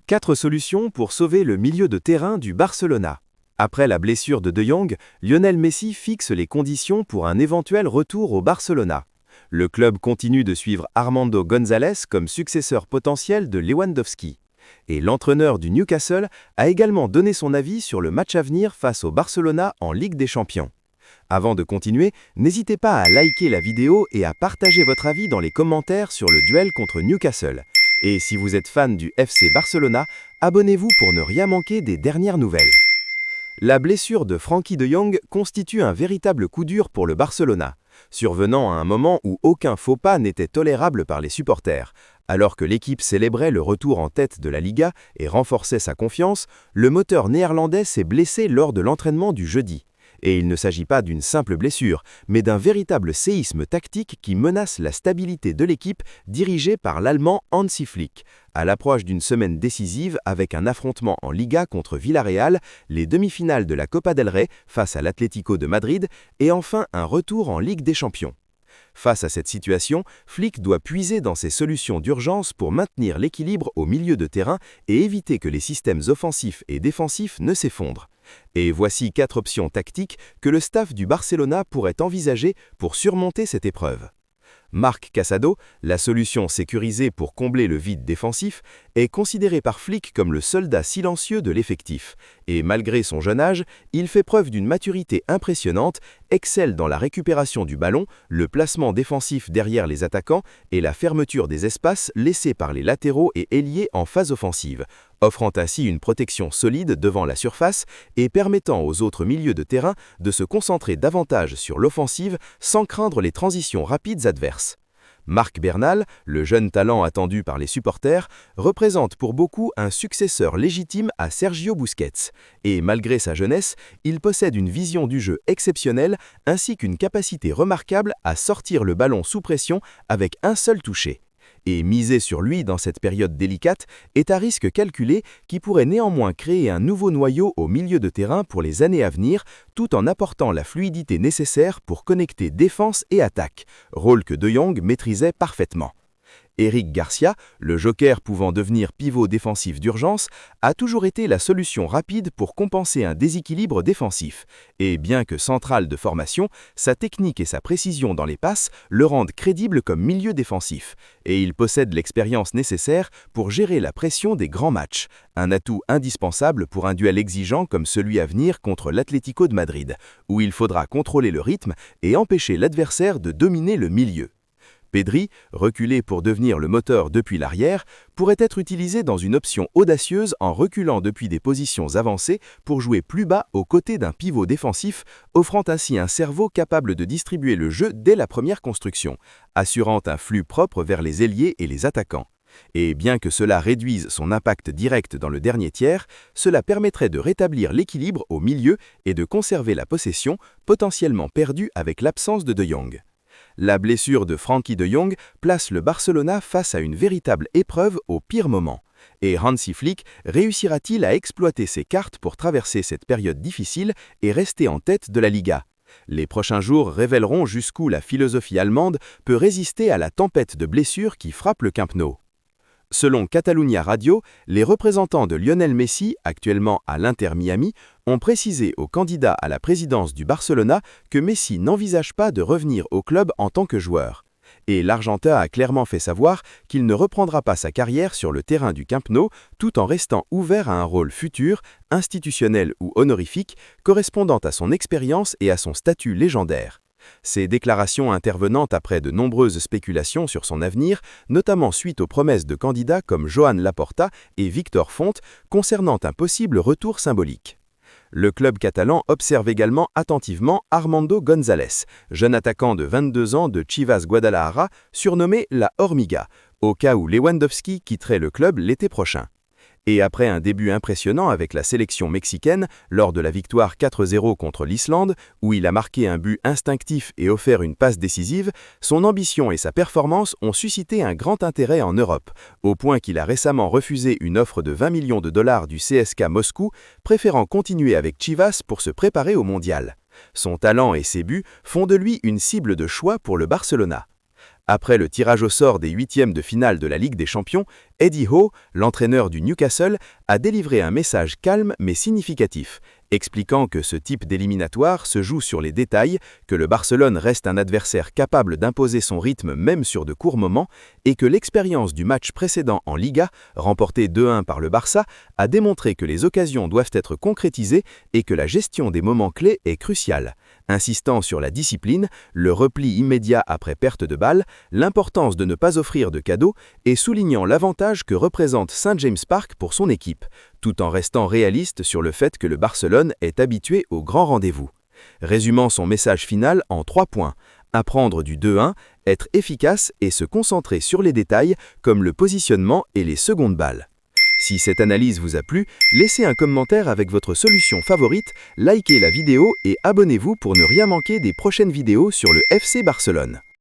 4 solutions pour sauver le milieu de terrain du Barcelona. Après la blessure de De Jong, Lionel Messi fixe les conditions pour un éventuel retour au Barcelona. Le club continue de suivre Armando González comme successeur potentiel de Lewandowski. Et l'entraîneur du Newcastle a également donné son avis sur le match à venir face au Barcelona en Ligue des Champions. Avant de continuer, n'hésitez pas à liker la vidéo et à partager votre avis dans les commentaires sur le duel contre Newcastle. Et si vous êtes fan du FC Barcelona, abonnez-vous pour ne rien manquer des dernières nouvelles. La blessure de Frenkie de Jong constitue un véritable coup dur pour le Barcelona, survenant à un moment où aucun faux pas n'était tolérable par les supporters. Alors que l'équipe célébrait le retour en tête de la Liga et renforçait sa confiance, le moteur néerlandais s'est blessé lors de l'entraînement du jeudi. Et il ne s'agit pas d'une simple blessure, mais d'un véritable séisme tactique qui menace la stabilité de l'équipe dirigée par l'Allemand Hansi Flick. À l'approche d'une semaine décisive avec un affrontement en Liga contre Villarreal, les demi-finales de la Copa del Rey face à l'Atlético de Madrid et enfin un retour en Ligue des Champions. Face à cette situation, Flick doit puiser dans ses solutions d'urgence pour maintenir l'équilibre au milieu de terrain et éviter que les systèmes offensifs et défensifs ne s'effondrent. Et voici 4 options tactiques que le staff du Barcelona pourrait envisager pour surmonter cette épreuve. Marc Casado, la solution sécurisée pour combler le vide défensif, est considéré par Flick comme le soldat silencieux de l'effectif. Et malgré son jeune âge, il fait preuve d'une maturité impressionnante, excelle dans la récupération du ballon, le placement défensif derrière les attaquants et la fermeture des espaces laissés par les latéraux et ailiers en phase offensive, offrant ainsi une protection solide devant la surface et permettant aux autres milieux de terrain de se concentrer davantage sur l'offensive sans craindre les transitions rapides adverses. Marc Bernal, le jeune talent attendu par les supporters, représente pour beaucoup un successeur légitime à Sergio Busquets. Et malgré sa jeunesse, il possède une vision du jeu exceptionnelle ainsi qu'une capacité remarquable à sortir le ballon sous pression avec un seul toucher. Et miser sur lui dans cette période délicate est un risque calculé qui pourrait néanmoins créer un nouveau noyau au milieu de terrain pour les années à venir, tout en apportant la fluidité nécessaire pour connecter défense et attaque, rôle que De Jong maîtrisait parfaitement. Eric Garcia, le joker pouvant devenir pivot défensif d'urgence, a toujours été la solution rapide pour compenser un déséquilibre défensif. Et bien que central de formation, sa technique et sa précision dans les passes le rendent crédible comme milieu défensif. Et il possède l'expérience nécessaire pour gérer la pression des grands matchs, un atout indispensable pour un duel exigeant comme celui à venir contre l'Atlético de Madrid, où il faudra contrôler le rythme et empêcher l'adversaire de dominer le milieu. Pedri, reculé pour devenir le moteur depuis l'arrière, pourrait être utilisé dans une option audacieuse en reculant depuis des positions avancées pour jouer plus bas aux côtés d'un pivot défensif, offrant ainsi un cerveau capable de distribuer le jeu dès la première construction, assurant un flux propre vers les ailiers et les attaquants. Et bien que cela réduise son impact direct dans le dernier tiers, cela permettrait de rétablir l'équilibre au milieu et de conserver la possession, potentiellement perdue avec l'absence de De Jong. La blessure de Frenkie de Jong place le Barcelona face à une véritable épreuve au pire moment. Et Hansi Flick réussira-t-il à exploiter ses cartes pour traverser cette période difficile et rester en tête de la Liga? Les prochains jours révéleront jusqu'où la philosophie allemande peut résister à la tempête de blessures qui frappe le Camp Nou. Selon Catalunya Radio, les représentants de Lionel Messi, actuellement à l'Inter Miami, ont précisé aux candidats à la présidence du Barcelona que Messi n'envisage pas de revenir au club en tant que joueur. Et l'Argentin a clairement fait savoir qu'il ne reprendra pas sa carrière sur le terrain du Camp Nou tout en restant ouvert à un rôle futur, institutionnel ou honorifique, correspondant à son expérience et à son statut légendaire. Ces déclarations intervenant après de nombreuses spéculations sur son avenir, notamment suite aux promesses de candidats comme Joan Laporta et Victor Font concernant un possible retour symbolique. Le club catalan observe également attentivement Armando González, jeune attaquant de 22 ans de Chivas Guadalajara, surnommé la Hormiga, au cas où Lewandowski quitterait le club l'été prochain. Et après un début impressionnant avec la sélection mexicaine, lors de la victoire 4-0 contre l'Islande, où il a marqué un but instinctif et offert une passe décisive, son ambition et sa performance ont suscité un grand intérêt en Europe, au point qu'il a récemment refusé une offre de 20 millions de dollars du CSKA Moscou, préférant continuer avec Chivas pour se préparer au mondial. Son talent et ses buts font de lui une cible de choix pour le Barcelona. Après le tirage au sort des huitièmes de finale de la Ligue des Champions, Eddie Howe, l'entraîneur du Newcastle, a délivré un message calme mais significatif, expliquant que ce type d'éliminatoire se joue sur les détails, que le Barcelone reste un adversaire capable d'imposer son rythme même sur de courts moments, et que l'expérience du match précédent en Liga, remporté 2-1 par le Barça, a démontré que les occasions doivent être concrétisées et que la gestion des moments clés est cruciale. Insistant sur la discipline, le repli immédiat après perte de balle, l'importance de ne pas offrir de cadeaux et soulignant l'avantage que représente St James Park pour son équipe, tout en restant réaliste sur le fait que le Barcelone est habitué aux grands rendez-vous. Résumant son message final en 3 points. Apprendre du 2-1, être efficace et se concentrer sur les détails comme le positionnement et les secondes balles. Si cette analyse vous a plu, laissez un commentaire avec votre solution favorite, likez la vidéo et abonnez-vous pour ne rien manquer des prochaines vidéos sur le FC Barcelone.